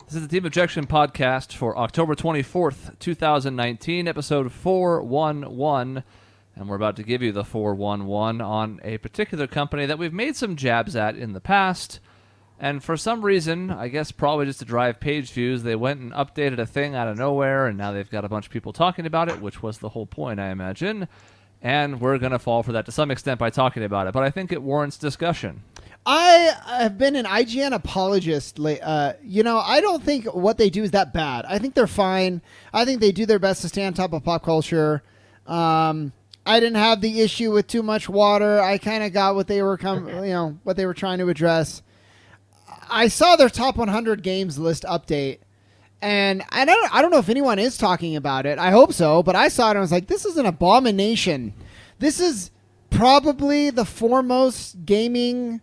This is the Team Objection podcast for October 24th, 2019, episode 411. And we're about to give you the 411 on a particular company that we've made some jabs at in the past. And for some reason, I guess probably just to drive page views, they went and updated a thing out of nowhere, and now they've got a bunch of people talking about it, which was the whole point, I imagine. And we're going to fall for that to some extent by talking about it, but I think it warrants discussion. I have been an IGN apologist. I don't think what they do is that bad. I think they're fine. I think they do their best to stay on top of pop culture. I didn't have the issue with too much water. I kind of got what they were what they were trying to address. I saw their top 100 games list update, and I don't know if anyone is talking about it. I hope so, but I saw it and I was like, this is an abomination. This is probably the foremost gaming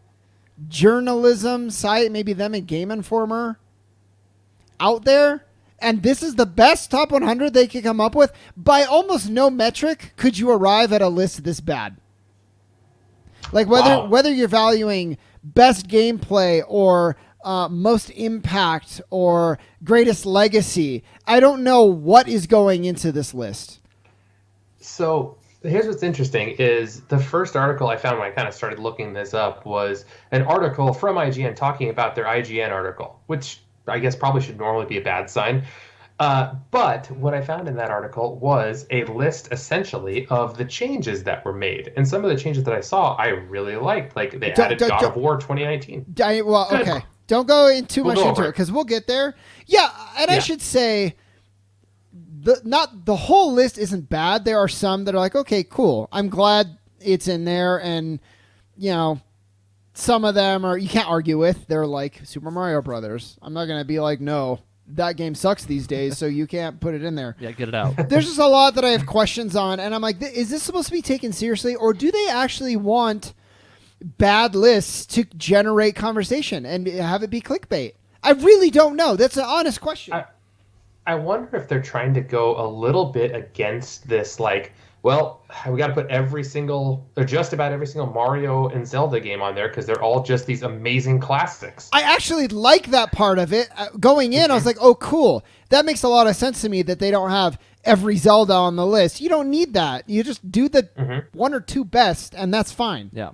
journalism site, maybe them and Game Informer, out there. And this is the best top 100 they could come up with. By almost no metric could you arrive at a list this bad. Like whether you're valuing best gameplay or most impact or greatest legacy, I don't know what is going into this list. So here's what's interesting is the first article I found when I kind of started looking this up was an article from IGN talking about their IGN article, which I guess probably should normally be a bad sign. But what I found in that article was a list essentially of the changes that were made. And some of the changes that I saw, I really liked. Like they added God of War 2019. Okay. Don't go in too much into it because we'll get there. Yeah, and I should say, not the whole list isn't bad. There are some that are like, okay, cool. I'm glad it's in there. And, some of them are you can't argue with. They're like Super Mario Brothers. I'm not going to be like, no, that game sucks these days, so you can't put it in there. Yeah, get it out. There's just a lot that I have questions on, and I'm like, is this supposed to be taken seriously, or do they actually want bad lists to generate conversation and have it be clickbait? I really don't know. That's an honest question. I wonder if they're trying to go a little bit against this, like, well, we got to put just about every single Mario and Zelda game on there because they're all just these amazing classics. I actually like that part of it. Going in, I was like, oh, cool. That makes a lot of sense to me that they don't have every Zelda on the list. You don't need that. You just do the one or two best, and that's fine. Yeah.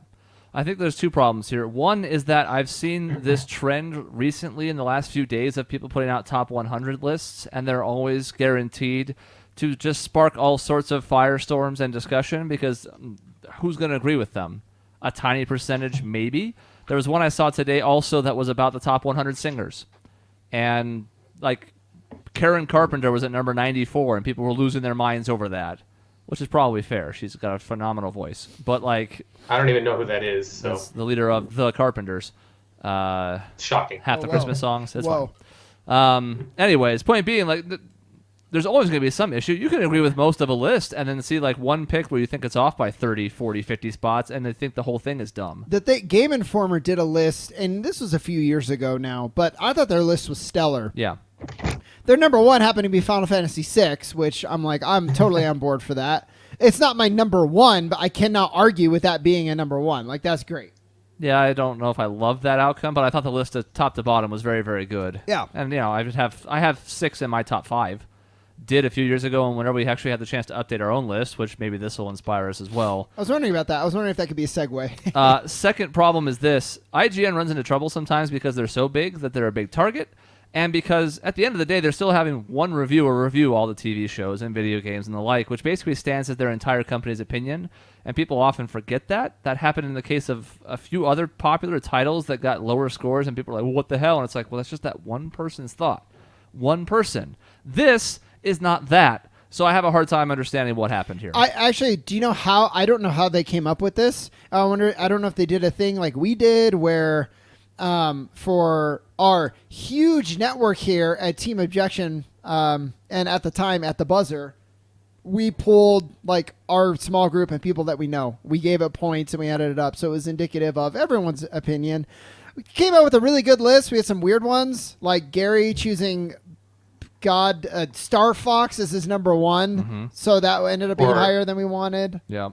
I think there's two problems here. One is that I've seen this trend recently in the last few days of people putting out top 100 lists, and they're always guaranteed to just spark all sorts of firestorms and discussion because who's going to agree with them? A tiny percentage, maybe. There was one I saw today also that was about the top 100 singers. And, like, Karen Carpenter was at number 94, and people were losing their minds over that, which is probably fair. She's got a phenomenal voice. But, like, I don't even know who that is. So that's the leader of the Carpenters. Shocking. Half the Christmas songs. It's fine. Anyways, point being, like, there's always going to be some issue. You can agree with most of a list and then see like one pick where you think it's off by 30, 40, 50 spots and they think the whole thing is dumb. Game Informer did a list, and this was a few years ago now, but I thought their list was stellar. Yeah. Their number one happened to be Final Fantasy VI, which I'm totally on board for that. It's not my number one, but I cannot argue with that being a number one. Like, that's great. Yeah, I don't know if I love that outcome, but I thought the list of top to bottom was very, very good. Yeah. And, I have 6 in my top 5. Did a few years ago, and whenever we actually had the chance to update our own list, which maybe this will inspire us as well. I was wondering about that. I was wondering if that could be a segue. Second problem is this. IGN runs into trouble sometimes because they're so big that they're a big target, and because at the end of the day, they're still having one reviewer review all the TV shows and video games and the like, which basically stands as their entire company's opinion, and people often forget that. That happened in the case of a few other popular titles that got lower scores, and people are like, well, what the hell? And it's like, well, that's just that one person's thought. One person. This is not that. So I have a hard time understanding what happened here. Do you know how? I don't know how they came up with this. I don't know if they did a thing like we did where for our huge network here at Team Objection and at the time at the Buzzer, we pulled like our small group and people that we know. We gave it points and we added it up. So it was indicative of everyone's opinion. We came out with a really good list. We had some weird ones like Gary choosing Star Fox is his number one, so that ended up being higher than we wanted. Yeah,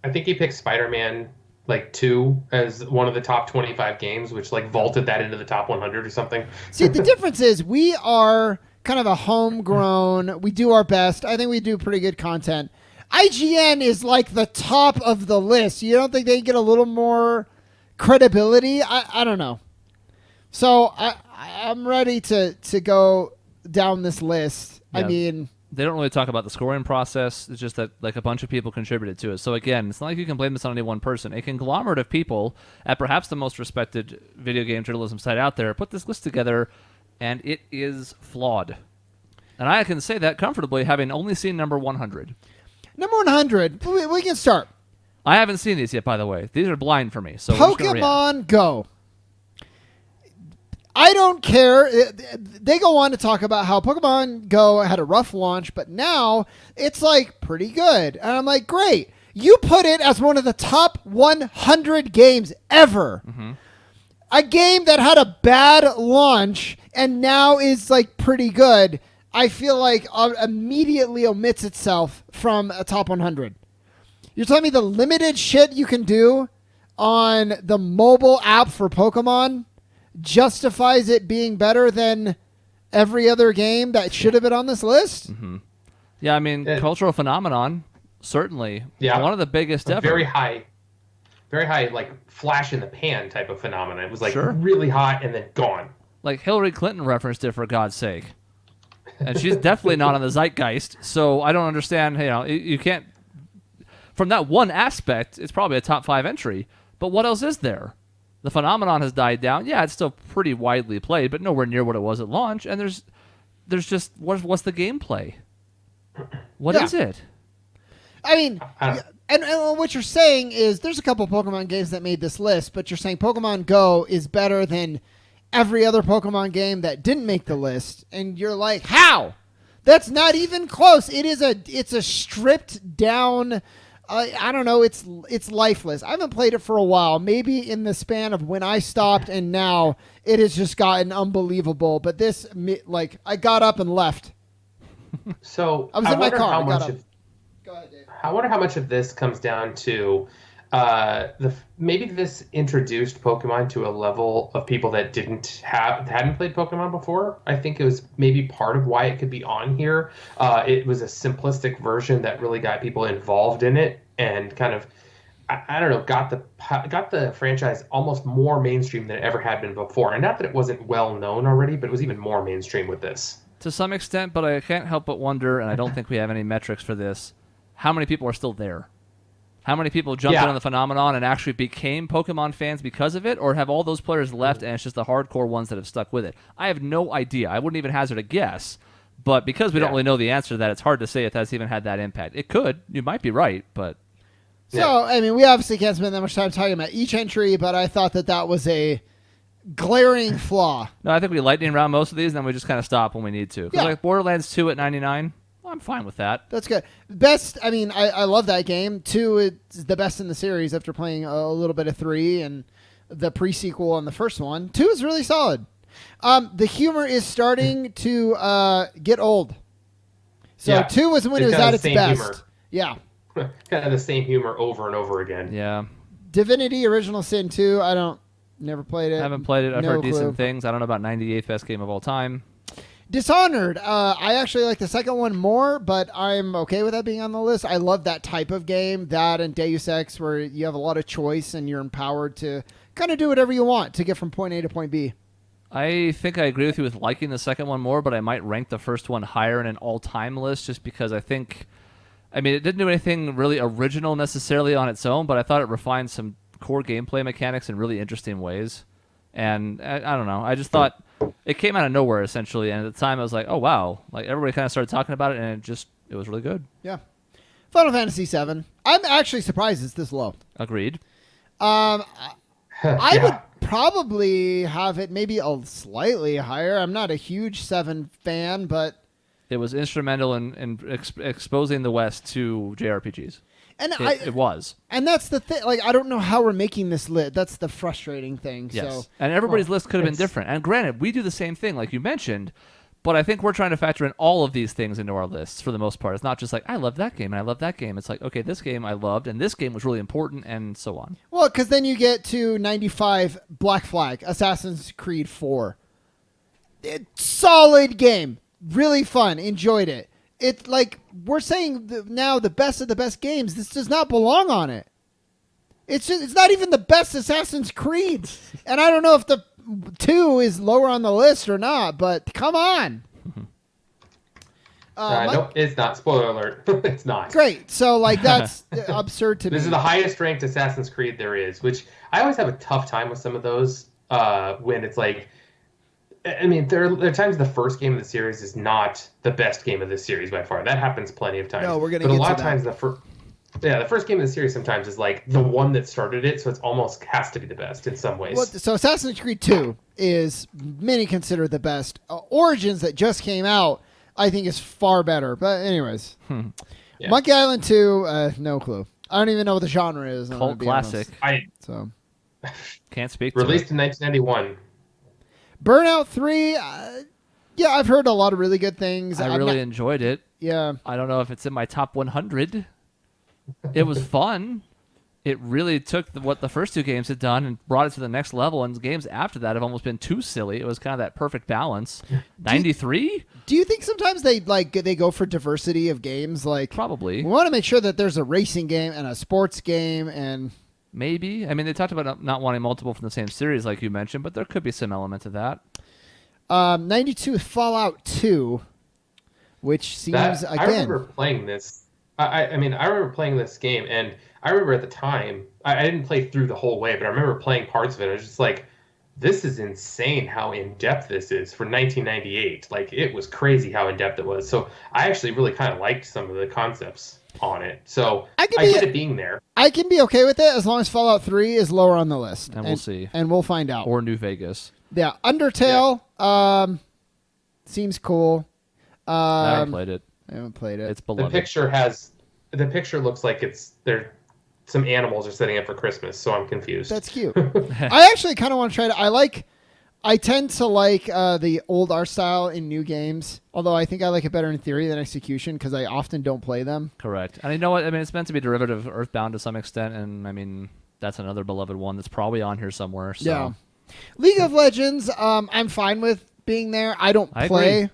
I think he picked Spider-Man like 2 as one of the top 25 games, which like vaulted that into the top 100 or something. See, the difference is we are kind of a homegrown. We do our best. I think we do pretty good content. IGN is like the top of the list. You don't think they get a little more credibility? I don't know. So I'm ready to go down this list. Yeah. I mean, they don't really talk about the scoring process. It's just that like a bunch of people contributed to it. So again, it's not like you can blame this on any one person. A conglomerate of people at perhaps the most respected video game journalism site out there put this list together, and it is flawed. And I can say that comfortably, having only seen number 100. Number 100. We can start. I haven't seen these yet, by the way. These are blind for me. So we're just gonna react. Pokemon Go. I don't care. They go on to talk about how Pokemon Go had a rough launch, but now it's like pretty good. And I'm like, great. You put it as one of the top 100 games ever. Mm-hmm. A game that had a bad launch and now is like pretty good. I feel like immediately omits itself from a top 100. You're telling me the limited shit you can do on the mobile app for Pokemon justifies it being better than every other game that should have been on this list? Mm-hmm. Yeah, I mean, cultural phenomenon, certainly. Yeah. One of the biggest ever. Very high, like flash in the pan type of phenomenon. It was like Sure. really hot and then gone. Like Hillary Clinton referenced it, for God's sake. And she's definitely not on the zeitgeist, so I don't understand. You can't. From that one aspect, it's probably a top 5 entry. But what else is there? The phenomenon has died down. Yeah, it's still pretty widely played, but nowhere near what it was at launch. And there's just what's the gameplay? What is it? I mean, and what you're saying is there's a couple Pokemon games that made this list, but you're saying Pokemon Go is better than every other Pokemon game that didn't make the list, and you're like, how? That's not even close. It's a stripped down. I don't know. It's lifeless. I haven't played it for a while. Maybe in the span of when I stopped and now, it has just gotten unbelievable. But this, like, I got up and left. So I was in my car. Go ahead, Dave. I wonder how much of this comes down to maybe this introduced Pokemon to a level of people that hadn't played Pokemon before. I think it was maybe part of why it could be on here. It was a simplistic version that really got people involved in it and kind of, I don't know, got the franchise almost more mainstream than it ever had been before. And not that it wasn't well known already, but it was even more mainstream with this. To some extent, but I can't help but wonder, and I don't think we have any metrics for this, how many people are still there? How many people jumped in on the phenomenon and actually became Pokemon fans because of it, or have all those players left and it's just the hardcore ones that have stuck with it? I have no idea. I wouldn't even hazard a guess, but because we don't really know the answer to that, it's hard to say if that's even had that impact. It could. You might be right, but... So, I mean, we obviously can't spend that much time talking about each entry, but I thought that was a glaring flaw. No, I think we lightning round most of these, and then we just kind of stop when we need to. Because like Borderlands 2 at 99... I'm fine with that. That's good. Best, I mean, I love that game. 2 is the best in the series after playing a little bit of 3 and the pre-sequel on the first one. 2 is really solid. The humor is starting to get old. So 2 was when it was at its best. Humor. Yeah. Kind of the same humor over and over again. Yeah. Divinity Original Sin 2, never played it. I haven't played it. I've heard decent things. I don't know about 98th best game of all time. Dishonored. I actually like the second one more, but I'm okay with that being on the list. I love that type of game, that and Deus Ex, where you have a lot of choice and you're empowered to kind of do whatever you want to get from point A to point B. I think I agree with you with liking the second one more, but I might rank the first one higher in an all-time list just because it didn't do anything really original necessarily on its own, but I thought it refined some core gameplay mechanics in really interesting ways. And I don't know. I just thought it came out of nowhere, essentially. And at the time, I was like, oh, wow. Like, everybody kind of started talking about it, and it was really good. Yeah. Final Fantasy VII. I'm actually surprised it's this low. Agreed. I would probably have it maybe slightly higher. I'm not a huge 7 fan, but... It was instrumental in exposing the West to JRPGs. And it was. And that's the thing. Like, I don't know how we're making this list. That's the frustrating thing. Yes. So, and everybody's list could have been different. And granted, we do the same thing, like you mentioned, But I think we're trying to factor in all of these things into our lists for the most part. It's not just like, I love that game and I love that game. It's like, okay, this game I loved and this game was really important and so on. Well, because then you get to 95 Black Flag, Assassin's Creed 4. Solid game. Really fun. Enjoyed it. It's like we're saying now the best of the best games. This does not belong on it. It's not even the best Assassin's Creed. And I don't know if the 2 is lower on the list or not, but come on. Nope, it's not. Spoiler alert. It's not. Great. So, like, that's absurd to me. This is the highest ranked Assassin's Creed there is, which I always have a tough time with some of those when it's like, I mean, there are times the first game of the series is not the best game of the series by far. That happens plenty of times. No, we're going to get But a lot to of times the first game of the series sometimes is like the one that started it, so it's almost has to be the best in some ways. Well, so Assassin's Creed 2 is many consider the best. Origins that just came out, I think, is far better. But anyways, Yeah. Monkey Island 2, no clue. I don't even know what the genre is. I'm Cult gonna be classic. honest. Can't speak to Released it. in 1991. Burnout 3, yeah, I've heard a lot of really good things. I really enjoyed it. Yeah. I don't know if it's in my top 100. It was fun. It really took what the first 2 games had done and brought it to the next level, and games after that have almost been too silly. It was kind of that perfect balance. 93? Do you think sometimes they go for diversity of games? Like, Probably. we want to make sure that there's a racing game and a sports game and... Maybe. I mean, they talked about not wanting multiple from the same series, like you mentioned, but there could be some element of that. 92 Fallout 2, which seems, I remember playing this. I mean, I remember playing this game, and I remember at the time, I didn't play through the whole way, but I remember playing parts of it. I was just like, this is insane how in-depth this is for 1998. Like, it was crazy how in-depth it was. So I actually really kind of liked some of the concepts on it. So I get it being there. I can be okay with it as long as Fallout 3 is lower on the list. And we'll see. And we'll find out. Or New Vegas. Yeah, Undertale seems cool. I haven't played it. I haven't played it. It's beloved. The picture looks like it's there. Some animals are setting up for Christmas, so I'm confused. That's cute. I actually kind of want to try it. I tend to like the old art style in new games, although I think I like it better in theory than execution because I often don't play them. Correct. And you know what? I mean, it's meant to be derivative of Earthbound to some extent, and I mean, that's another beloved one that's probably on here somewhere. So. Yeah. League of Legends, I'm fine with being there. I don't play.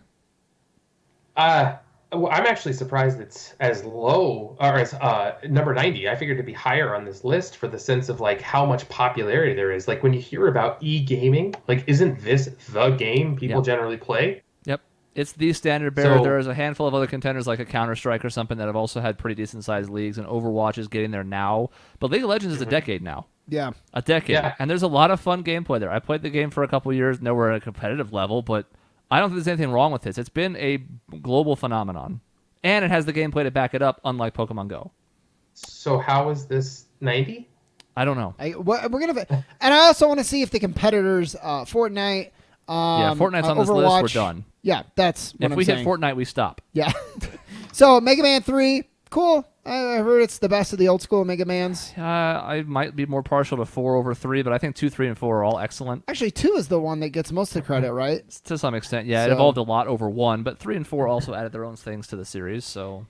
Well, I'm actually surprised it's as low or as number 90. I figured it'd be higher on this list for the sense of like how much popularity there is. Like when you hear about e-gaming, like isn't this the game people generally play? Yep. It's the standard bearer. There's a handful of other contenders like a Counter-Strike or something that have also had pretty decent sized leagues, and Overwatch is getting there now. But League of Legends is a decade now. Yeah. A decade. Yeah. And there's a lot of fun gameplay there. I played the game for a couple years, nowhere at a competitive level, but I don't think there's anything wrong with this. It's been a global phenomenon. And it has the gameplay to back it up, unlike Pokemon Go. So how is this 90? I don't know. We're gonna, and I also want to see if the competitors, Fortnite, Fortnite's on this Overwatch, list. We're done. Yeah, that's what if I'm we saying. hit Fortnite, we stop. Yeah. So Mega Man 3, cool. I heard it's the best of the old school Mega Mans. I might be more partial to 4 over 3, but I think 2, 3, and 4 are all excellent. Actually, 2 is the one that gets most of the credit, right? To some extent, yeah. It So- evolved a lot over 1, but 3 and 4 also added their own things to the series, so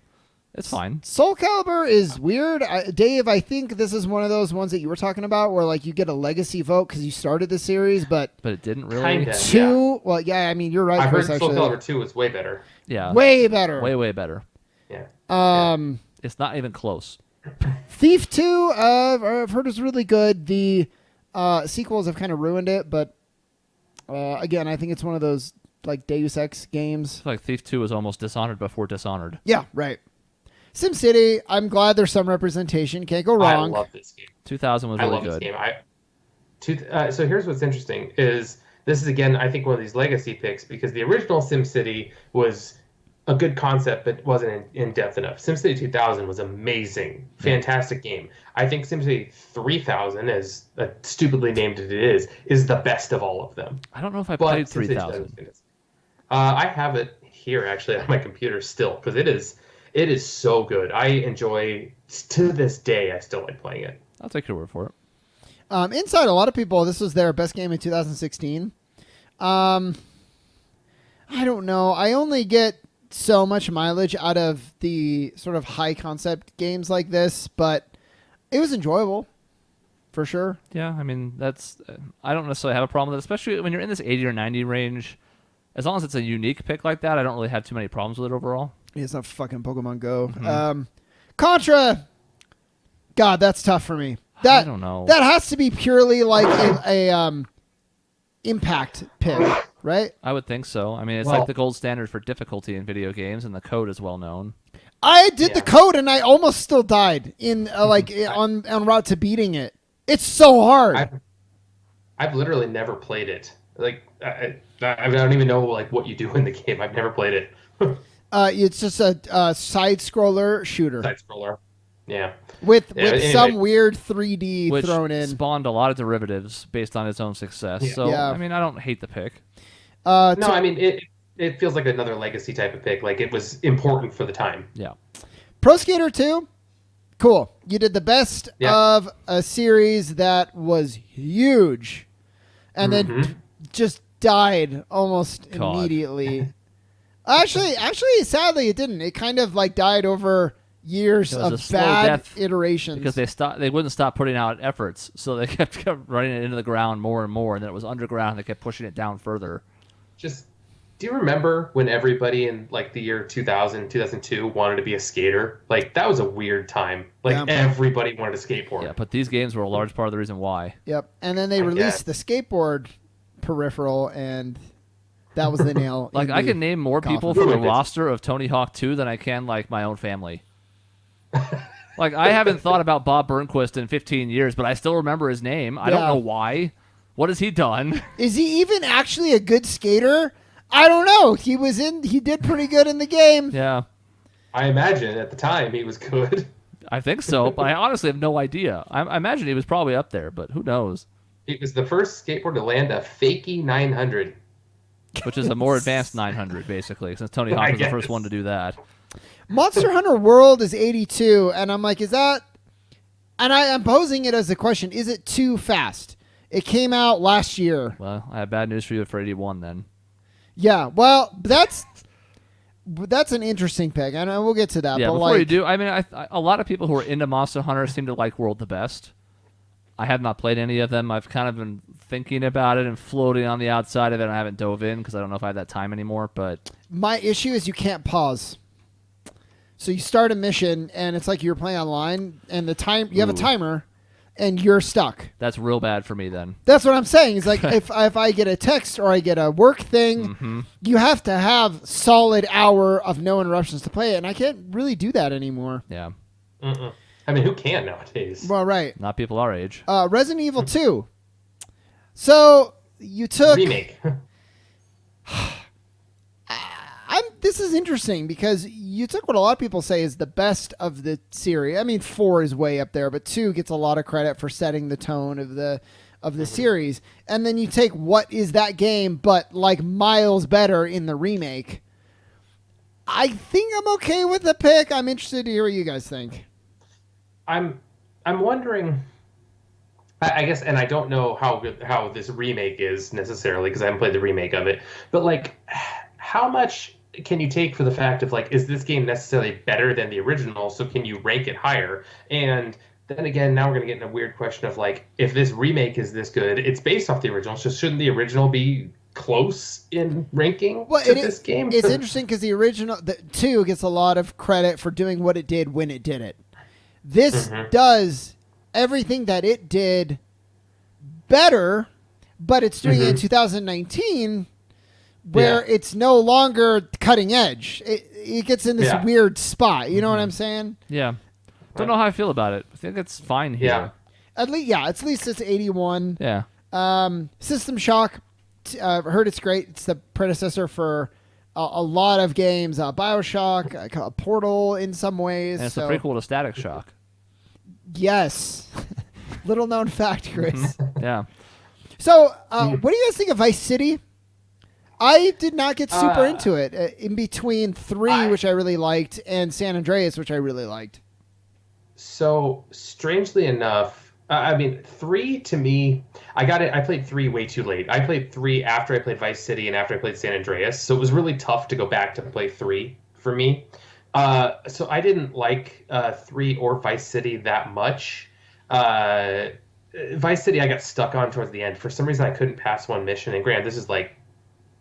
it's fine. Soul Calibur is weird. Dave, I think this is one of those ones that you were talking about where like you get a legacy vote because you started the series, but But it didn't really. Kinda. 2, well, yeah, I mean, you're right, I've heard Chris, Soul actually. Calibur 2 was way better. Yeah. Way better. Way better. Yeah. It's not even close. Thief 2, I've heard is really good. The sequels have kind of ruined it, but again, I think it's one of those like Deus Ex games. I feel like Thief 2 was almost Dishonored before Dishonored. Yeah, right. SimCity, I'm glad there's some representation. Can't go wrong. I love this game. 2000 was I really love good. this game. So here's what's interesting is this is again I think one of these legacy picks because the original SimCity was a good concept but wasn't in depth enough. SimCity 2000 was amazing, fantastic game. I think SimCity 3000, as stupidly named as it is the best of all of them. I don't know if I But played SimCity 3000. 2000 is. I have it here actually on my computer still because it is so good. I enjoy to this day. I still like playing it. I'll take your word for it. Inside, a lot of people, this was their best game in 2016. I don't know. I only get so much mileage out of the sort of high concept games like this, but it was enjoyable for sure. Yeah, I mean, I don't necessarily have a problem with it, especially when you're in this 80 or 90 range. As long as it's a unique pick like that, I don't really have too many problems with it overall. It's not fucking Pokemon Go. Contra. God, that's tough for me. I don't know. That has to be purely like a impact pick, right? I would think so. I mean, it's like the gold standard for difficulty in video games, and the code is well known. I did the code, and I almost still died in on route to beating it. It's so hard. I've literally never played it. Like I don't even know like what you do in the game. I've never played it. It's just a side scroller shooter. Side scroller. Yeah. With Anyway. some weird 3D Which thrown in. spawned a lot of derivatives based on its own success. Yeah. So, Yeah. I mean, I don't hate the pick. No, I mean it feels like another legacy type of pick. Like it was important for the time. Yeah. Pro Skater 2, cool. You did the best of a series that was huge, and then just died almost God. immediately. Actually, sadly, it didn't. It kind of like died over years It was a of slow bad death iterations. Because they wouldn't stop putting out efforts, so they kept running it into the ground more and more, and then it was underground. They kept pushing it down further. Just do you remember when everybody in like the year 2000, 2002 wanted to be a skater? Like that was a weird time. Like everybody wanted to skateboard. Yeah, but these games were a large part of the reason why. Yep. And then they released the skateboard peripheral, and that was the nail. Like I can name more people from the roster of Tony Hawk 2 than I can like my own family. Like I haven't thought about Bob Burnquist in 15 years, but I still remember his name. I don't know why. What has he done? Is he even actually a good skater? I don't know. He did pretty good in the game. Yeah. I imagine at the time he was good. I think so, but I honestly have no idea. I imagine he was probably up there, but who knows? He was the first skateboard to land a fakie 900. Which is a more advanced 900, basically, since Tony Hawk was the first one to do that. Monster Hunter World is 82, and I'm like, is that... And I'm posing it as a question, is it too fast? It came out last year. Well, I have bad news for you for 81 then. Yeah, well, that's an interesting pick, and we'll get to that. Yeah, but before you do, I mean, a lot of people who are into Monster Hunter seem to like World the best. I have not played any of them. I've kind of been thinking about it and floating on the outside of it. I haven't dove in because I don't know if I have that time anymore. But my issue is you can't pause. So you start a mission, and it's like you're playing online, and you have a timer, and you're stuck. That's real bad for me then. That's what I'm saying. It's like if I get a text or I get a work thing, you have to have solid hour of no interruptions to play it, and I can't really do that anymore. Yeah. I mean, who can nowadays? Well, right. Not people our age. Resident Evil 2. So you took... Remake. This is interesting because you took what a lot of people say is the best of the series. I mean, 4 is way up there, but 2 gets a lot of credit for setting the tone of the series. And then you take what is that game, but like miles better in the remake. I think I'm okay with the pick. I'm interested to hear what you guys think. I'm wondering. I guess, and I don't know how this remake is necessarily because I haven't played the remake of it. But like, how much can you take for the fact of like, is this game necessarily better than the original? So can you rank it higher? And then again, now we're going to get in a weird question of like, if this remake is this good, it's based off the original. So shouldn't the original be close in ranking to this game? It's interesting because the original, the 2 gets a lot of credit for doing what it did when it did it. This does everything that it did better, but it's doing it in 2019 where it's no longer cutting edge. It gets in this weird spot. You know what I'm saying? Yeah. Don't know how I feel about it. I think it's fine here. Yeah. At least it's 81. Yeah. System Shock, heard it's great. It's the predecessor for a lot of games. BioShock, Portal in some ways. And it's the prequel to Static Shock. Yes. Little known fact, Chris. Yeah. So, what do you guys think of Vice City? I did not get super into it. In between 3, which I really liked, and San Andreas, which I really liked. So, strangely enough, I mean, 3 to me, I got it. I played 3 way too late. I played 3 after I played Vice City and after I played San Andreas, so it was really tough to go back to play 3 for me. So I didn't like 3 or Vice City that much. Uh, Vice City, I got stuck on towards the end. For some reason, I couldn't pass one mission. And granted, this is like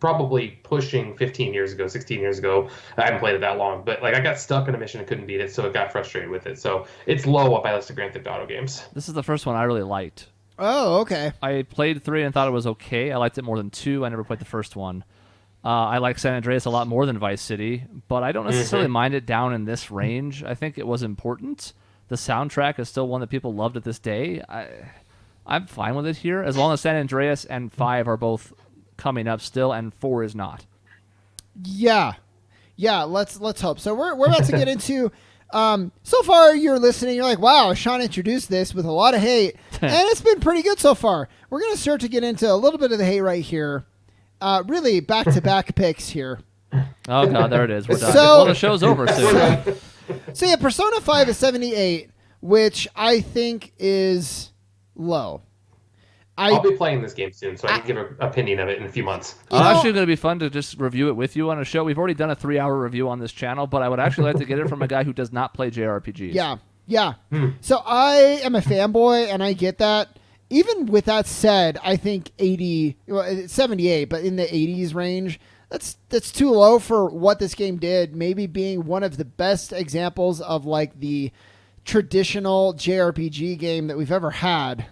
probably pushing 15 years ago, 16 years ago. I haven't played it that long, but like I got stuck in a mission and couldn't beat it, so it got frustrated with it. So it's low up my list of Grand Theft Auto games. This is the first one I really liked. Oh, okay. I played 3 and thought it was okay. I liked it more than 2. I never played the first one. I like San Andreas a lot more than Vice City, but I don't necessarily mind it down in this range. I think it was important. The soundtrack is still one that people loved at this day. I'm fine with it here, as long as San Andreas and 5 are both coming up still, and 4 is not. Yeah. Let's hope. So we're about to get into. So far, you're listening. You're like, wow, Shaun introduced this with a lot of hate, and it's been pretty good so far. We're gonna start to get into a little bit of the hate right here. Really back-to-back picks here. Oh god, there it is. We're done. So- Well, the show's over soon. So yeah, Persona 5 is 78, which I think is low. I'll be playing this game soon, so I can give an opinion of it in a few months. You know- Actually going to be fun to just review it with you on a show. We've already done a 3-hour review on this channel, but I would actually like to get it from a guy who does not play JRPGs. Yeah. So I am a fanboy, and I get that. Even with that said, I think 78, but in the 80s range, that's too low for what this game did. Maybe being one of the best examples of like the traditional JRPG game that we've ever had.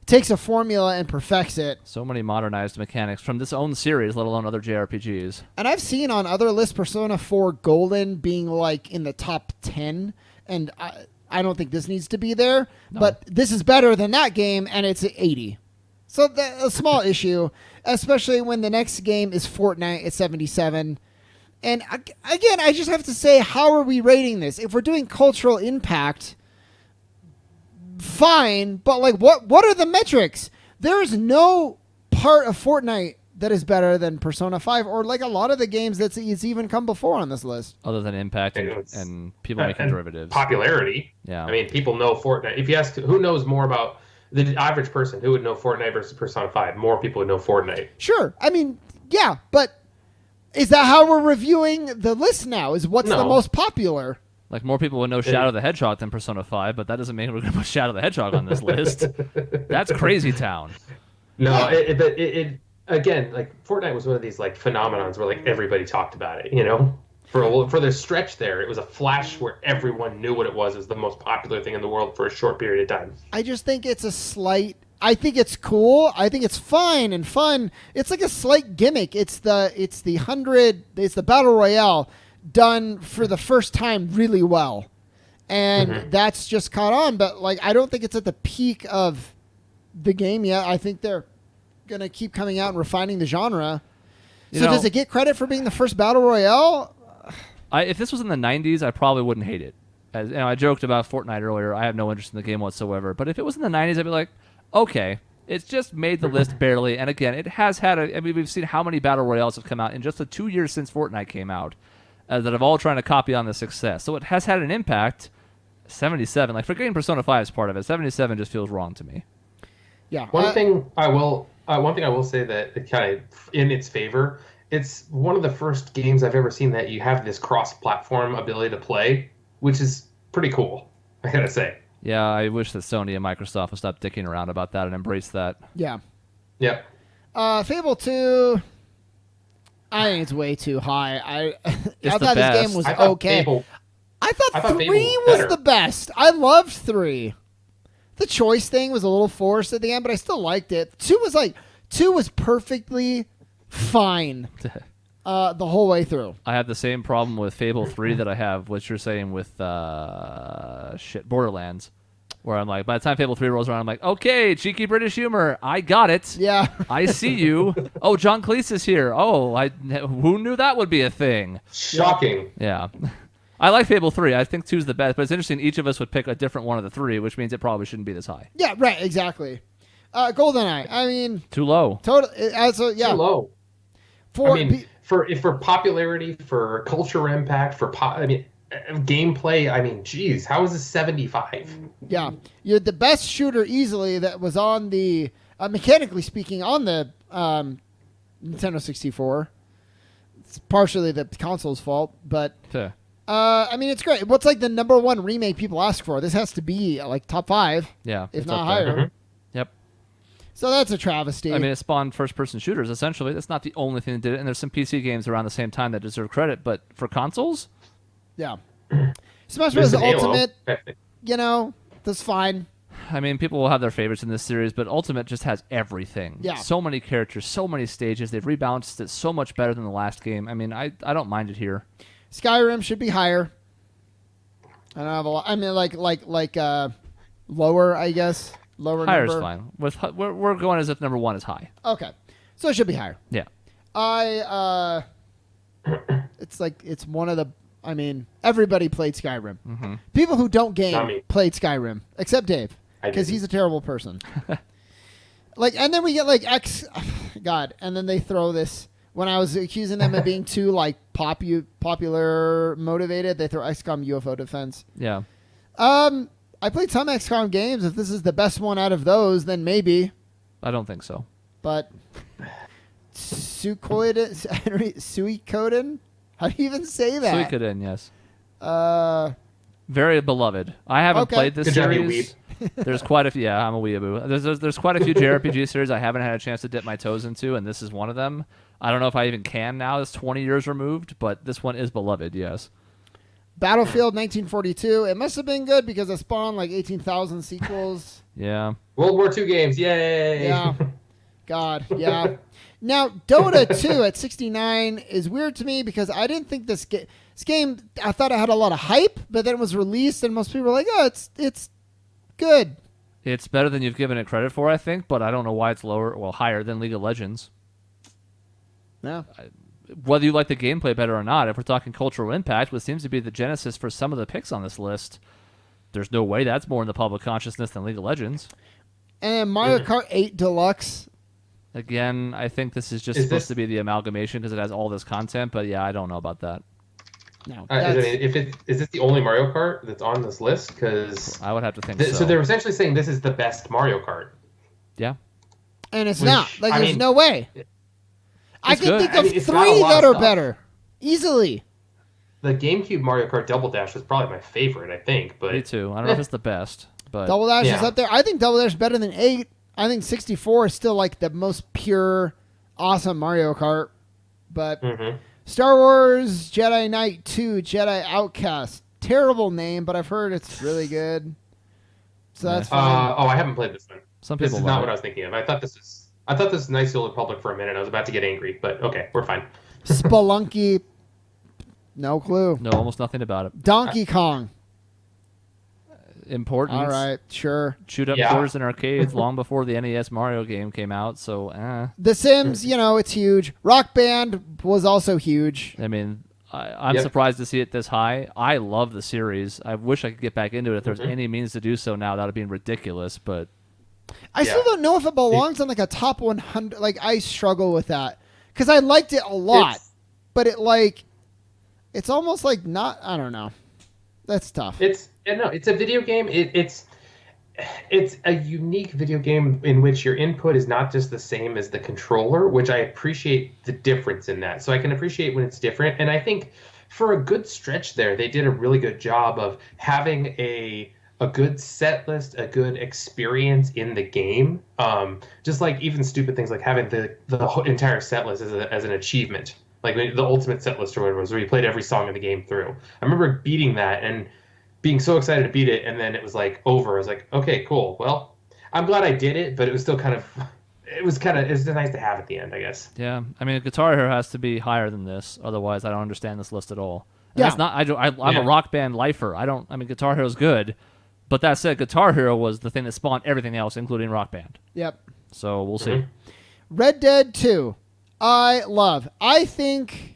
Takes a formula and perfects it. So many modernized mechanics from this own series, let alone other JRPGs. And I've seen on other lists Persona 4 Golden being like in the top 10, and I don't think this needs to be there, but this is better than that game, and it's at 80. So a small issue, especially when the next game is Fortnite at 77. And again, I just have to say, how are we rating this? If we're doing cultural impact, fine, but like, what are the metrics? There is no part of Fortnite that is better than Persona 5, or like a lot of the games it's even come before on this list. Other than impact and people making derivatives. Popularity. Yeah. I mean, people know Fortnite. If you ask who knows more about the average person, who would know Fortnite versus Persona 5, more people would know Fortnite. Sure. I mean, yeah, but is that how we're reviewing the list now? Is what's the most popular? Like, more people would know Shadow the Hedgehog than Persona 5, but that doesn't mean we're going to put Shadow the Hedgehog on this list. That's crazy town. No, it again, like, Fortnite was one of these, like, phenomenons where, like, everybody talked about it, you know? For the stretch there, it was a flash where everyone knew what it was. It was the most popular thing in the world for a short period of time. I just think it's I think it's cool. I think it's fine and fun. It's like a slight gimmick. It's the Battle Royale done for the first time really well. And that's just caught on. But, like, I don't think it's at the peak of the game yet. I think they're going to keep coming out and refining the genre. So does it get credit for being the first Battle Royale? If this was in the 90s, I probably wouldn't hate it. As you know, I joked about Fortnite earlier. I have no interest in the game whatsoever. But if it was in the 90s, I'd be like, okay, it's just made the list barely. And again, it has had we've seen how many Battle Royales have come out in just the 2 years since Fortnite came out that have all trying to copy on the success. So it has had an impact. 77, like, forgetting Persona 5 is part of it. 77 just feels wrong to me. Yeah. One thing I will say that kind of in its favor, it's one of the first games I've ever seen that you have this cross-platform ability to play, which is pretty cool, I gotta say. Yeah, I wish that Sony and Microsoft would stop dicking around about that and embrace that. Yeah. Yep. Fable 2, I think it's way too high. I thought best. this game was okay. I thought 3 was the best. I loved 3. The choice thing was a little forced at the end, but I still liked it. 2 was perfectly fine the whole way through. I have the same problem with Fable 3 that I have what you're saying with Borderlands, where I'm like, by the time Fable 3 rolls around, I'm like, okay, cheeky British humor, I got it. Yeah. I see you. Oh, John Cleese is here. Oh, who knew that would be a thing? Shocking. Yeah. I like Fable 3. I think 2's the best, but it's interesting. Each of us would pick a different one of the 3, which means it probably shouldn't be this high. Yeah, right, exactly. GoldenEye, I mean... Too low. Totally, yeah. Too low. For popularity, for culture impact, gameplay, I mean, geez, how is this 75? Yeah, you're the best shooter easily that was on the mechanically speaking on the Nintendo 64. It's partially the console's fault, but Yeah. I mean, it's great. What's like the number one remake people ask for? This has to be like top 5, Yeah. if it's not up there. higher. Yep. So that's a travesty. I mean, it spawned first-person shooters, essentially. That's not the only thing that did it, and there's some PC games around the same time that deserve credit, but for consoles, yeah. Smash There's Bros. an Halo. Ultimate, that's fine. I mean, people will have their favorites in this series, but Ultimate just has everything. Yeah. So many characters, so many stages. They've rebalanced it so much better than the last game. I mean, I don't mind it here. Skyrim should be higher. I don't have a lot. I mean, like lower, I guess. Lower Higher number. is fine. We're going as if number 1 is high. Okay, so it should be higher. Yeah. It's one of the. I mean, everybody played Skyrim. Mm-hmm. People who don't Not game me. played Skyrim, except Dave, I because didn't. he's a terrible person. And then we get God, and then they throw this. When I was accusing them of being too popular motivated, they throw XCOM UFO Defense. Yeah. I played some XCOM games. If this is the best one out of those, then maybe. I don't think so. But Suikoden? How do you even say that? Suikoden, yes. Very Very beloved. I haven't Okay. played this Good job, you series. There's quite a few. Yeah, I'm a weeaboo. There's quite a few JRPG series I haven't had a chance to dip my toes into, and this is one of them. I don't know if I even can now. It's 20 years removed, but this one is beloved. Yes. Battlefield 1942. It must have been good because it spawned like 18,000 sequels. Yeah. World War II games, yay! Yeah. God, yeah. Now, Dota 2 at 69 is weird to me because I didn't think this game, I thought it had a lot of hype, but then it was released and most people were like, oh, it's good. It's better than you've given it credit for, I think, but I don't know why it's higher than League of Legends. Yeah. Whether you like the gameplay better or not, if we're talking cultural impact, which seems to be the genesis for some of the picks on this list, there's no way that's more in the public consciousness than League of Legends. And Mario Kart 8 Deluxe. Again, I think this is just supposed to be the amalgamation because it has all this content, but yeah, I don't know about that. No. Is this the only Mario Kart that's on this list? Because I would have to think so they're essentially saying this is the best Mario Kart. Yeah. And it's Which, not. I There's mean, no way. I can good. think I of mean, it's got a 3 lot that of are stuff. better. Easily. The GameCube Mario Kart Double Dash was probably my favorite, I think. But Me too. I don't know if it's the best, but Double Dash is Yeah. up there. I think Double Dash is better than 8. I think 64 is still like the most pure, awesome Mario Kart. But Mhm. Star Wars Jedi Knight 2, Jedi Outcast. Terrible name, but I've heard it's really good. So that's fine. I haven't played this one. some This people is love not it. what I was thinking of. I thought this was Knights of the Old Republic for a minute. I was about to get angry, but okay, we're fine. Spelunky. No clue. No, almost nothing about it. Donkey Kong. Important. All right, sure. Shoot up Yeah. quarters in arcades long before the NES Mario game came out, so The Sims, it's huge. Rock Band was also huge. I mean, I'm Yep. surprised to see it this high. I love the series. I wish I could get back into it if there's any means to do so now. That would be ridiculous, but I still don't know if it belongs on like a top 100. Like I struggle with that because I liked it a lot, but it's almost like not. I don't know. That's tough. It's a video game. It's a unique video game in which your input is not just the same as the controller, which I appreciate the difference in that. So I can appreciate when it's different. And I think for a good stretch there, they did a really good job of having a good set list, a good experience in the game. Just like even stupid things like having the whole entire set list as an achievement. Like the ultimate set list or whatever it was, where you played every song in the game through. I remember beating that and being so excited to beat it, and then it was like over. I was like, okay, cool. Well, I'm glad I did it, but it was still it was nice to have at the end, I guess. yeah. I mean, Guitar Hero has to be higher than this, otherwise I don't understand this list at all. And Yeah. that's not. I'm a Rock Band lifer. I mean, Guitar Hero's good, but that said, Guitar Hero was the thing that spawned everything else, including Rock Band. Yep. So we'll see. Red Dead 2. I love. I think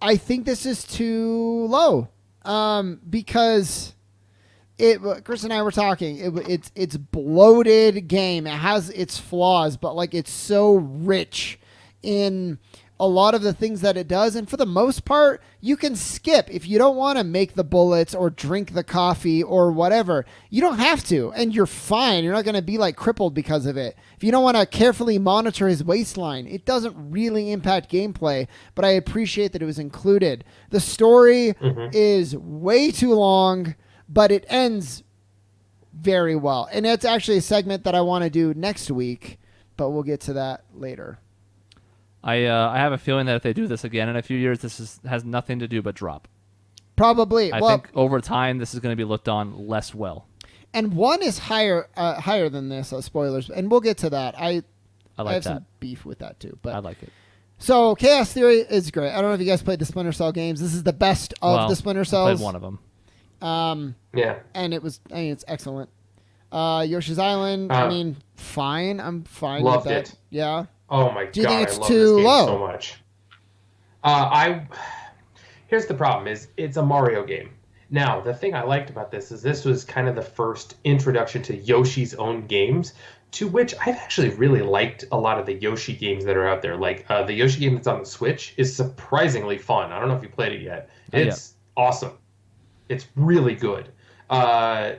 this is too low. Because Chris and I were talking. It's bloated game. It has its flaws, but like it's so rich in a lot of the things that it does, and for the most part, you can skip if you don't want to make the bullets or drink the coffee or whatever. You don't have to, and you're fine. You're not going to be like crippled because of it. If you don't want to carefully monitor his waistline, it doesn't really impact gameplay, but I appreciate that it was included. The story is way too long, but it ends very well, and it's actually a segment that I want to do next week, but we'll get to that later. I have a feeling that if they do this again in a few years, has nothing to do but drop. Probably. I think over time this is going to be looked on less well. And 1 is higher than this. Spoilers, and we'll get to that. I have some beef with that too, but I like it. So Chaos Theory is great. I don't know if you guys played the Splinter Cell games. This is the best of the Splinter Cells. I played one of them. Yeah, and it's excellent. Yoshi's Island. Fine. I'm fine. Loved with that. it. Yeah. Oh my god! Do you think it's I love too this game low? so much. Here's the problem: is it's a Mario game. Now, the thing I liked about this is this was kind of the first introduction to Yoshi's own games, to which I've actually really liked a lot of the Yoshi games that are out there. Like the Yoshi game that's on the Switch is surprisingly fun. I don't know if you played it yet. It's awesome. It's really good. And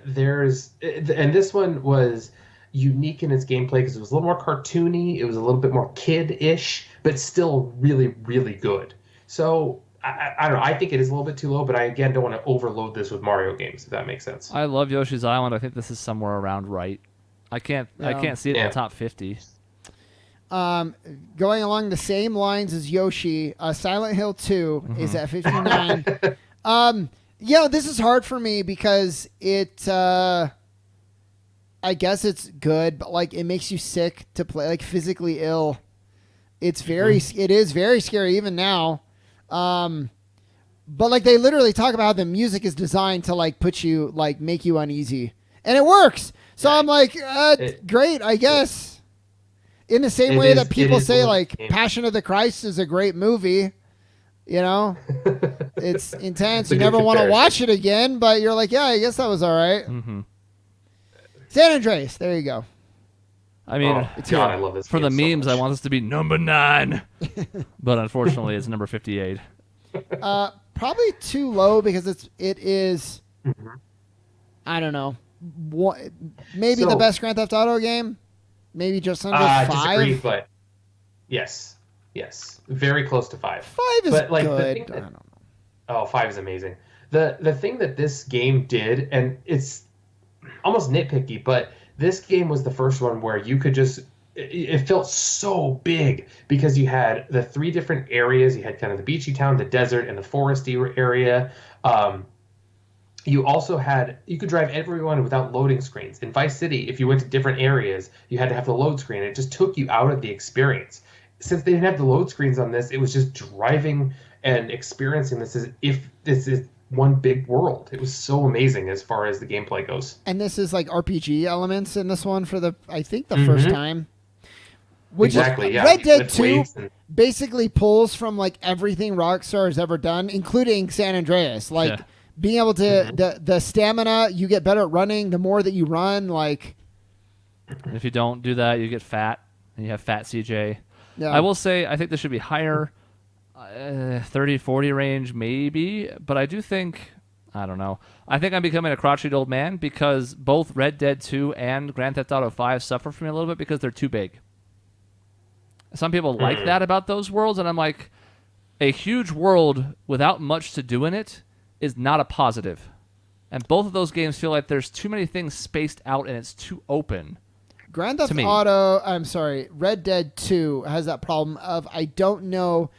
this one was unique in its gameplay because it was a little more cartoony. It was a little bit more kid-ish, but still really, really good. So I don't know. I think it is a little bit too low, but I, again, don't want to overload this with Mario games, if that makes sense. I love Yoshi's Island. I think this is somewhere around right. I can't see it in the top 50. Going along the same lines as Yoshi, Silent Hill 2 is at 59. This is hard for me because it... I guess it's good, but like it makes you sick to play, like physically ill. It is very scary even now. But like they literally talk about how the music is designed to like put you, like make you uneasy, and it works. So I'm like, great, I guess. In the same way that people say like Passion of the Christ is a great movie, you know, it's intense. You never want to watch it again, but you're like, yeah, I guess that was all right. Mm-hmm. San Andreas, there you go. I mean, I love this for the game memes, so much. I want this to be number 9, but unfortunately, it's number 58. Probably too low because it is. I don't know. Maybe the best Grand Theft Auto game. Maybe just under 5. Disagree, but yes, very close to 5. 5 is but, like, good. I don't know. 5 is amazing. The thing that this game did, and it's almost nitpicky, but this game was the first one where you could just, it felt so big because you had the 3 different areas. You had kind of the beachy town, the desert, and the foresty area. You also you could drive everyone without loading screens. In Vice City, if you went to different areas, you had to have the load screen. It just took you out of the experience. Since they didn't have the load screens on this, it was just driving and experiencing this as if this is one big world. It was so amazing as far as the gameplay goes. And this is like RPG elements in this one for the first time. Which exactly, yeah. Red Dead 2 basically pulls from like everything Rockstar has ever done, including San Andreas. Like being able to the stamina, you get better at running the more that you run. Like if you don't do that, you get fat, and you have fat CJ. Yeah. I will say I think this should be higher. 30-40 range maybe, but I do think, I don't know, I think I'm becoming a crotchety old man because both Red Dead 2 and Grand Theft Auto 5 suffer from me a little bit because they're too big. Some people like that about those worlds, and I'm like, a huge world without much to do in it is not a positive. And both of those games feel like there's too many things spaced out and it's too open. Red Dead 2 has that problem of, I don't know,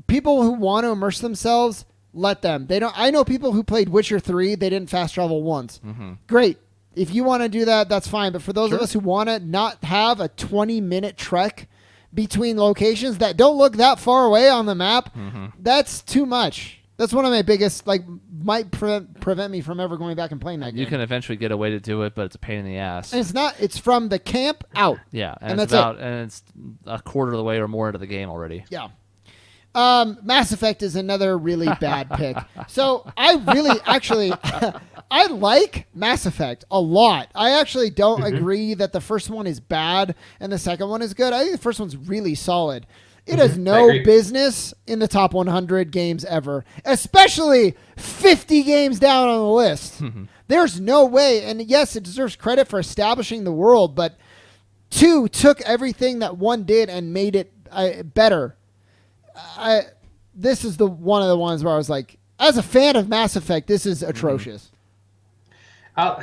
people who want to immerse themselves, let them. They don't. I know people who played Witcher 3, they didn't fast travel once. Great. If you want to do that, that's fine. But for those of us who want to not have a 20-minute trek between locations that don't look that far away on the map, that's too much. That's one of my biggest, might prevent me from ever going back and playing that game. You can eventually get a way to do it, but it's a pain in the ass. And it's from the camp out. Yeah, and that's it. And it's a quarter of the way or more into the game already. Yeah. Mass Effect is another really bad pick. So I really, actually, I like Mass Effect a lot. I actually don't agree that the first one is bad and the second one is good. I think the first one's really solid. It has no business in the top 100 games ever, especially 50 games down on the list. There's no way. And yes, it deserves credit for establishing the world, but 2 took everything that 1 did and made it better. This is one of the ones where I was like, as a fan of Mass Effect, this is atrocious. I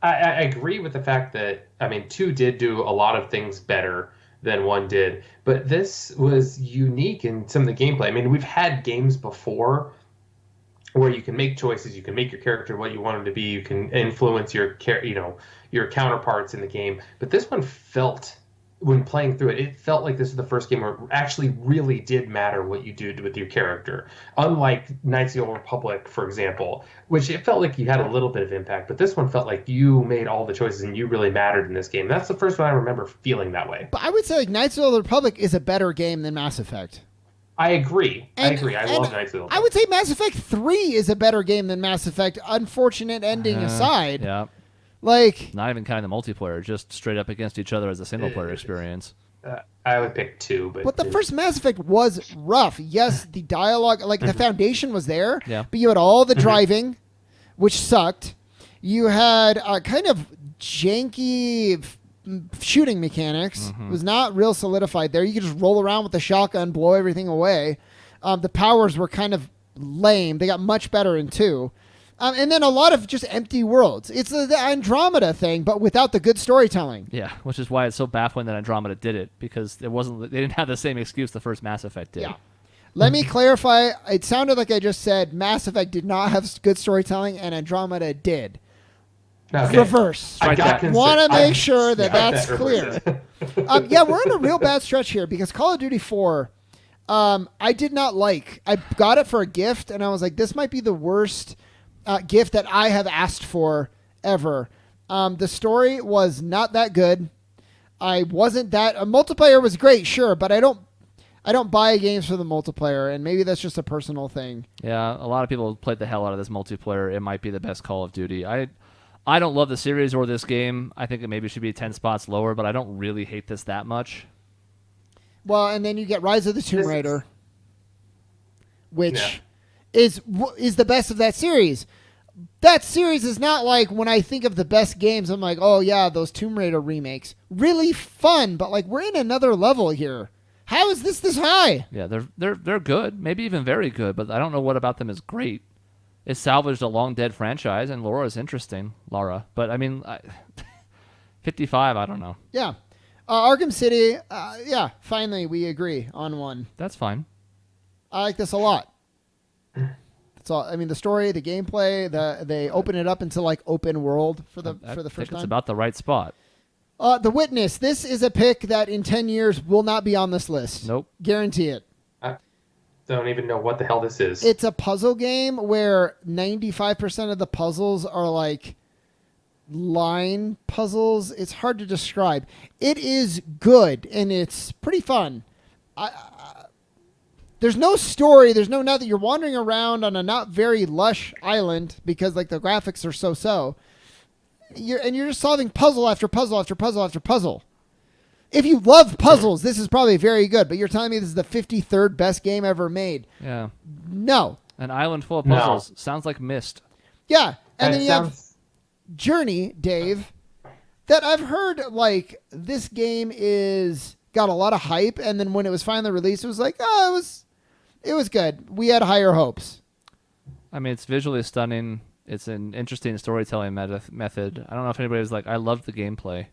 agree with the fact that, 2 did do a lot of things better than 1 did, but this was unique in some of the gameplay. We've had games before where you can make choices, you can make your character what you want him to be, you can influence your counterparts in the game, but this one felt, when playing through it, it felt like this is the first game where it actually really did matter what you did with your character. Unlike Knights of the Old Republic, for example, which it felt like you had a little bit of impact, but this one felt like you made all the choices and you really mattered in this game. That's the first one I remember feeling that way. But I would say Knights of the Old Republic is a better game than Mass Effect. I agree. I love Knights of the Old Republic. I would say Mass Effect 3 is a better game than Mass Effect, unfortunate ending aside. Yeah. Like, not even counting the multiplayer, just straight up against each other as a single player experience. I would pick 2, but the first Mass Effect was rough. Yes, the dialogue, like the foundation was there, but you had all the driving, which sucked. You had kind of janky shooting mechanics. It was not real solidified there. You could just roll around with the shotgun, blow everything away. The powers were kind of lame. They got much better in 2. And then a lot of just empty worlds. It's the Andromeda thing, but without the good storytelling. Yeah, which is why it's so baffling that Andromeda did it, because they didn't have the same excuse the first Mass Effect did. Yeah. Let me clarify. It sounded like I just said Mass Effect did not have good storytelling, and Andromeda did. Okay. Reverse. I want to make sure that's clear. We're in a real bad stretch here because Call of Duty 4, I did not like. I got it for a gift, and I was like, this might be the worst gift that I have asked for ever. The story was not that good. Multiplayer was great, sure, but I don't buy games for the multiplayer, and maybe that's just a personal thing. Yeah, a lot of people played the hell out of this multiplayer. It might be the best Call of Duty. I don't love the series or this game. I think it maybe should be 10 spots lower, but I don't really hate this that much. Well, and then you get Rise of the Tomb Raider, which is the best of that series. That series is not like when I think of the best games, I'm like, oh yeah, those Tomb Raider remakes. Really fun, but like we're in another level here. How is this high? Yeah, they're good, maybe even very good, but I don't know what about them is great. It salvaged a long dead franchise, and Laura's interesting, Lara. But 55, I don't know. Yeah, Arkham City. Finally we agree on one. That's fine. I like this a lot. That's all. The story, the gameplay, they open it up into like open world for the first time. It's about the right spot. The Witness. This is a pick that in 10 years will not be on this list. Nope. Guarantee it. I don't even know what the hell this is. It's a puzzle game where 95% of the puzzles are like line puzzles. It's hard to describe. It is good and it's pretty fun. There's no story. There's no nothing. You're wandering around on a not very lush island because like the graphics are so. You're just solving puzzle after puzzle after puzzle after puzzle. If you love puzzles, this is probably very good. But you're telling me this is the 53rd best game ever made? Yeah. No. An island full of puzzles. Sounds like Myst. Yeah. And then you have Journey, Dave, that I've heard like this game got a lot of hype. And then when it was finally released, it was like, it was good. We had higher hopes. It's visually stunning. It's an interesting storytelling method. I don't know if anybody was like, I loved the gameplay.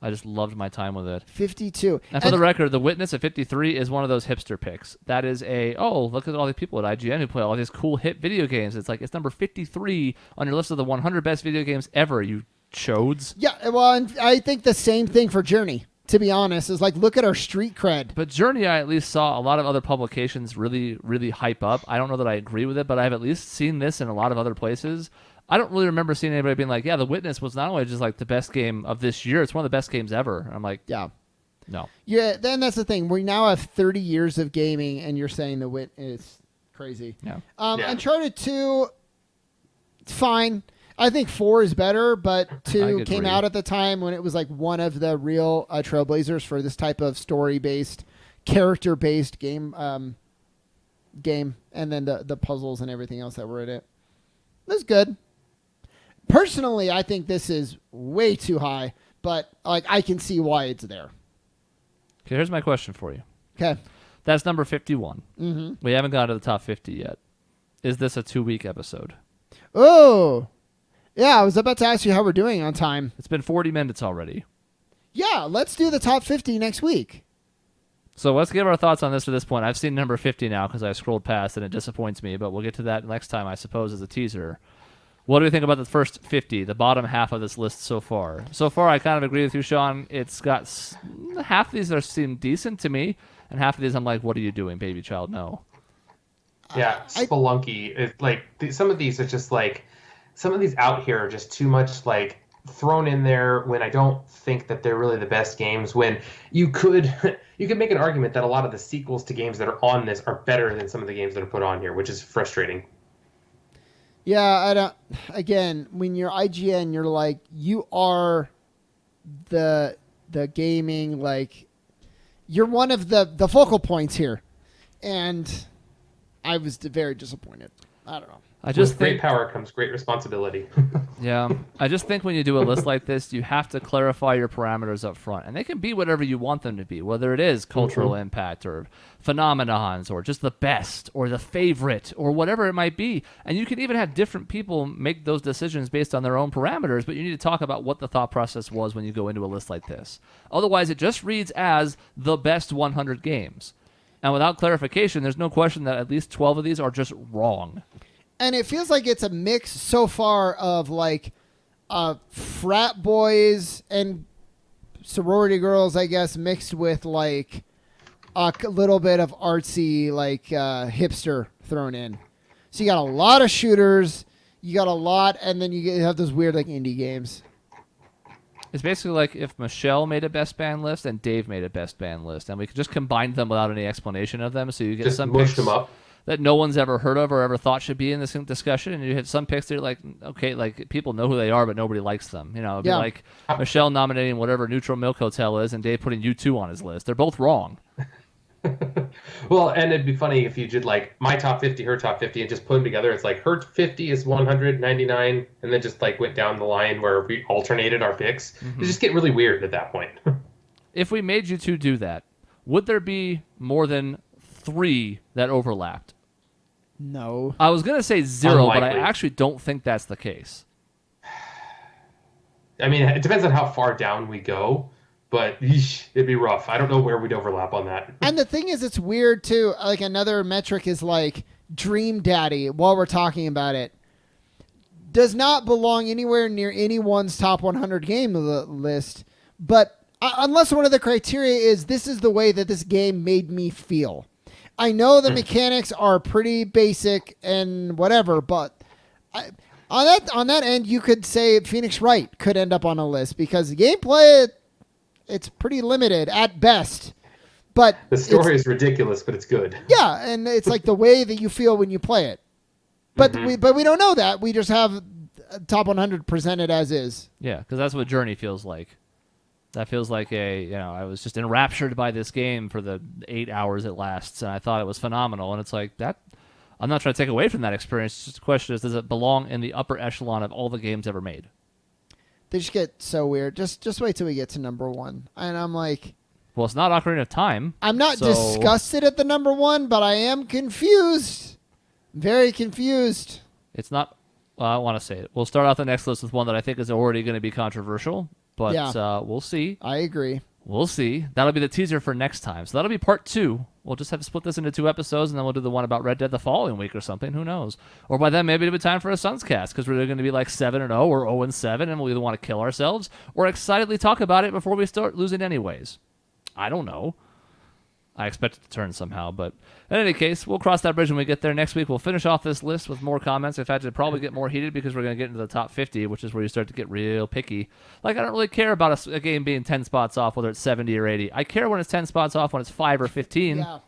I just loved my time with it. 52. And for the record, The Witness at 53 is one of those hipster picks. That is look at all the people at IGN who play all these cool hit video games. It's like, it's number 53 on your list of the 100 best video games ever, you chodes. Yeah, well, and I think the same thing for Journey, to be honest, is like, look at our street cred. But Journey, I at least saw a lot of other publications really, really hype up. I don't know that I agree with it, but I've at least seen this in a lot of other places. I don't really remember seeing anybody being like, yeah, The Witness was not only just like the best game of this year, it's one of the best games ever. And I'm like, yeah. No. Yeah, then that's the thing. We now have 30 years of gaming, and you're saying The Witness is crazy. Yeah. Uncharted 2, it's fine. I think 4 is better, but 2 came out at the time when it was like one of the real trailblazers for this type of story-based character-based game, and then the puzzles and everything else that were in it. It was good. Personally, I think this is way too high, but like I can see why it's there. Okay, here's my question for you. Okay. That's number 51. Mm-hmm. We haven't got to the top 50 yet. Is this a 2-week episode? Oh, yeah. I was about to ask you how we're doing on time. It's been 40 minutes already. Yeah, let's do the top 50 next week. So let's give our thoughts on this at this point. I've seen number 50 now because I scrolled past and it disappoints me, but we'll get to that next time, I suppose, as a teaser. What do we think about the first 50, the bottom half of this list so far? So far, I kind of agree with you, Shaun. It's got half of these seem decent to me, and half of these I'm like, what are you doing, baby child? No. Yeah, Spelunky. It's like some of these are just like some of these out here are just too much like thrown in there when I don't think that they're really the best games. When you could make an argument that a lot of the sequels to games that are on this are better than some of the games that are put on here, which is frustrating. Yeah, I don't. Again, when you're IGN, you're like you are the gaming like you're one of the focal points here, and I was very disappointed. I don't know. I just With think great power comes great responsibility. Yeah, I just think when you do a list like this, you have to clarify your parameters up front, and they can be whatever you want them to be, whether it is cultural impact or phenomenons or just the best or the favorite or whatever it might be. And you can even have different people make those decisions based on their own parameters, but you need to talk about what the thought process was when you go into a list like this. Otherwise, it just reads as the best 100 games. And without clarification, there's no question that at least 12 of these are just wrong. And it feels like it's a mix so far of like frat boys and sorority girls, I guess, mixed with like a little bit of artsy like hipster thrown in. So you got a lot of shooters, you got a lot, and then you have those weird like indie games. It's basically like if Michelle made a best band list and Dave made a best band list, and we could just combine them without any explanation of them, so you get Just some mush picks them up. that no one's ever heard of or ever thought should be in this discussion, and you hit some picks that are like, okay, like people know who they are, but nobody likes them. You know, it'd be like Michelle nominating whatever Neutral Milk Hotel is, and Dave putting U2 on his list. They're both wrong. Well, and it'd be funny if you did like my top 50, her top 50, and just put them together. It's like her 50 is 199, and then just like went down the line where we alternated our picks. It just get really weird at that point. If we made you two do that, would there be more than 3 that overlapped? No. I was going to say 0, but I Unlikely. actually don't think that's the case. I mean, it depends on how far down we go, but yeesh, it'd be rough. I don't know where we'd overlap on that. And the thing is, it's weird too. Like another metric is like Dream Daddy. While we're talking about it, does not belong anywhere near anyone's top 100 game list. But unless one of the criteria is this is the way that this game made me feel. I know the mechanics are pretty basic and whatever, but on that end, you could say Phoenix Wright could end up on a list because the gameplay. It's pretty limited at best, but The story is ridiculous, but it's good. yeah, and it's like the way that you feel when you play it. But we don't know that. We just have top 100 presented as is. Yeah, because that's what Journey feels like. That feels like I was just enraptured by this game for the 8 hours it lasts, and I thought it was phenomenal. And it's like that. I'm not trying to take away from that experience. Just the question is, does it belong in the upper echelon of all the games ever made? They just get so weird. Just wait till we get to number 1. And I'm like, Well, it's not Ocarina of Time. I'm not so- disgusted at the number 1, but I am confused. Very confused. It's not. Well, I want to say it. We'll start out the next list with one that I think is already going to be controversial, but we'll see. I agree. We'll see. That'll be the teaser for next time. So that'll be part 2. We'll just have to split this into 2 episodes, and then we'll do the one about Red Dead the following week or something. Who knows? Or by then, maybe it'll be time for a Suns cast, because we're going to be like 7-0 or 0-7, and we'll either want to kill ourselves or excitedly talk about it before we start losing anyways. I don't know. I expect it to turn somehow, but in any case, we'll cross that bridge when we get there. Next week, we'll finish off this list with more comments. In fact, it'll probably get more heated because we're going to get into the top 50, which is where you start to get real picky. Like, I don't really care about a game being 10 spots off, whether it's 70 or 80. I care when it's 10 spots off, when it's 5 or 15. Yeah.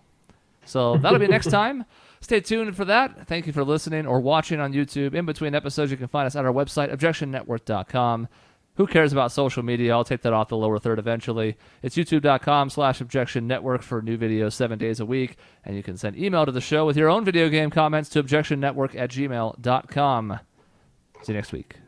So that'll be next time. Stay tuned for that. Thank you for listening or watching on YouTube. In between episodes, you can find us at our website, objectionnetwork.com. Who cares about social media? I'll take that off the lower third eventually. It's youtube.com/Objection Network for new videos 7 days a week. And you can send email to the show with your own video game comments to objectionnetwork@gmail.com. See you next week.